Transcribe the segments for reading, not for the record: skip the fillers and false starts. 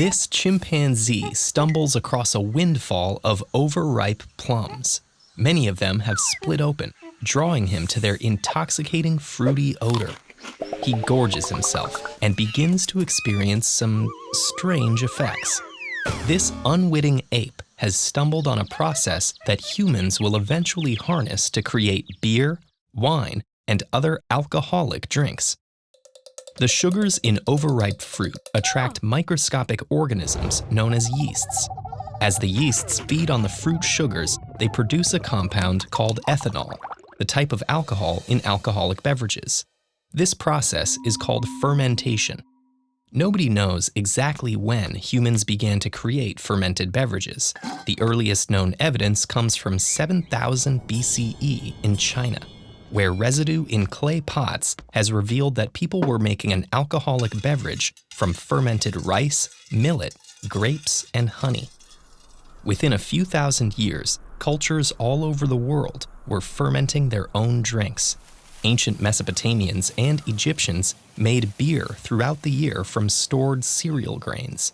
This chimpanzee stumbles across a windfall of overripe plums. Many of them have split open, drawing him to their intoxicating fruity odor. He gorges himself and begins to experience some strange effects. This unwitting ape has stumbled on a process that humans will eventually harness to create beer, wine, and other alcoholic drinks. The sugars in overripe fruit attract microscopic organisms known as yeasts. As the yeasts feed on the fruit sugars, they produce a compound called ethanol, the type of alcohol in alcoholic beverages. This process is called fermentation. Nobody knows exactly when humans began to create fermented beverages. The earliest known evidence comes from 7000 BCE in China, where residue in clay pots has revealed that people were making an alcoholic beverage from fermented rice, millet, grapes, and honey. Within a few thousand years, cultures all over the world were fermenting their own drinks. Ancient Mesopotamians and Egyptians made beer throughout the year from stored cereal grains.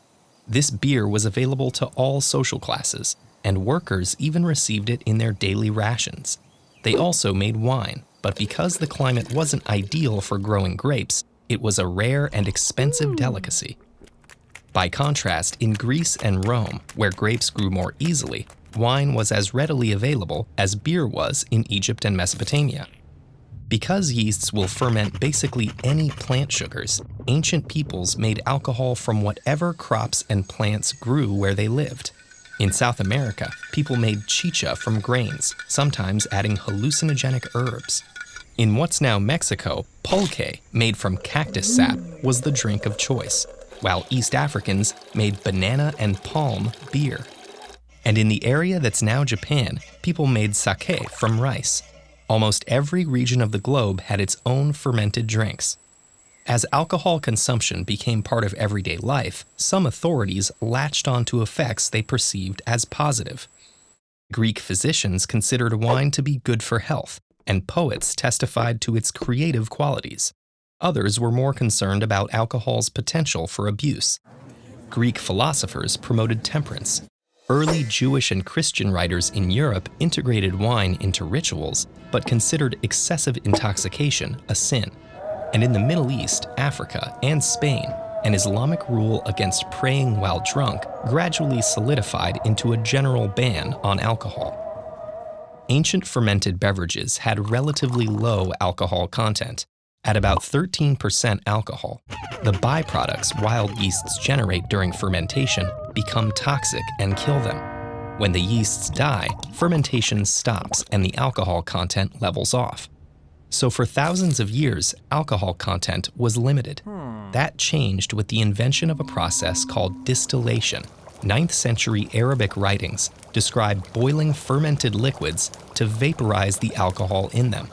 This beer was available to all social classes, and workers even received it in their daily rations. They also made wine, but because the climate wasn't ideal for growing grapes, it was a rare and expensive delicacy. By contrast, in Greece and Rome, where grapes grew more easily, wine was as readily available as beer was in Egypt and Mesopotamia. Because yeasts will ferment basically any plant sugars, ancient peoples made alcohol from whatever crops and plants grew where they lived. In South America, people made chicha from grains, sometimes adding hallucinogenic herbs. In what's now Mexico, pulque, made from cactus sap, was the drink of choice, while East Africans made banana and palm beer. And in the area that's now Japan, people made sake from rice. Almost every region of the globe had its own fermented drinks. As alcohol consumption became part of everyday life, some authorities latched onto effects they perceived as positive. Greek physicians considered wine to be good for health, and poets testified to its creative qualities. Others were more concerned about alcohol's potential for abuse. Greek philosophers promoted temperance. Early Jewish and Christian writers in Europe integrated wine into rituals, but considered excessive intoxication a sin. And in the Middle East, Africa, and Spain, an Islamic rule against praying while drunk gradually solidified into a general ban on alcohol. Ancient fermented beverages had relatively low alcohol content, at about 13% alcohol. The byproducts wild yeasts generate during fermentation become toxic and kill them. When the yeasts die, fermentation stops and the alcohol content levels off. So for thousands of years, alcohol content was limited. That changed with the invention of a process called distillation. 9th century Arabic writings describe boiling fermented liquids to vaporize the alcohol in them.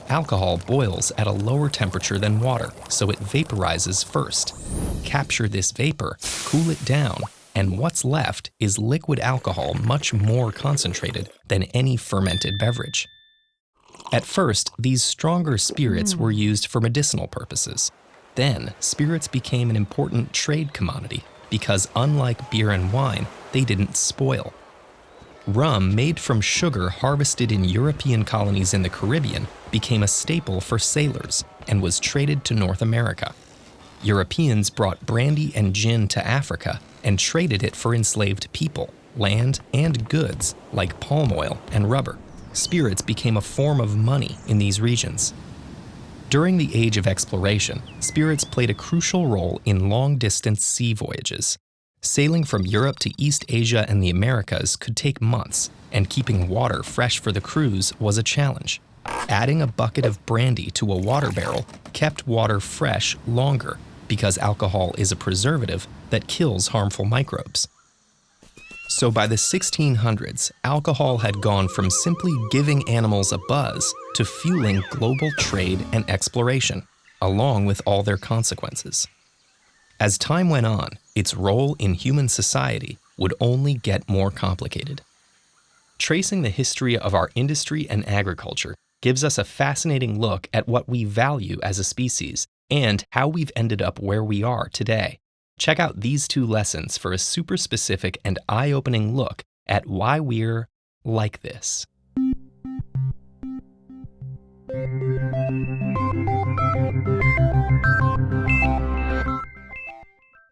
Alcohol boils at a lower temperature than water, so it vaporizes first. Capture this vapor, cool it down, and what's left is liquid alcohol much more concentrated than any fermented beverage. At first, these stronger spirits were used for medicinal purposes. Then, spirits became an important trade commodity because unlike beer and wine, they didn't spoil. Rum made from sugar harvested in European colonies in the Caribbean became a staple for sailors and was traded to North America. Europeans brought brandy and gin to Africa and traded it for enslaved people, land, and goods like palm oil and rubber. Spirits became a form of money in these regions. During the Age of Exploration, spirits played a crucial role in long-distance sea voyages. Sailing from Europe to East Asia and the Americas could take months, and keeping water fresh for the crews was a challenge. Adding a bucket of brandy to a water barrel kept water fresh longer because alcohol is a preservative that kills harmful microbes. So by the 1600s, alcohol had gone from simply giving animals a buzz to fueling global trade and exploration, along with all their consequences. As time went on, its role in human society would only get more complicated. Tracing the history of our industry and agriculture gives us a fascinating look at what we value as a species and how we've ended up where we are today. Check out these 2 lessons for a super specific and eye-opening look at why we're like this.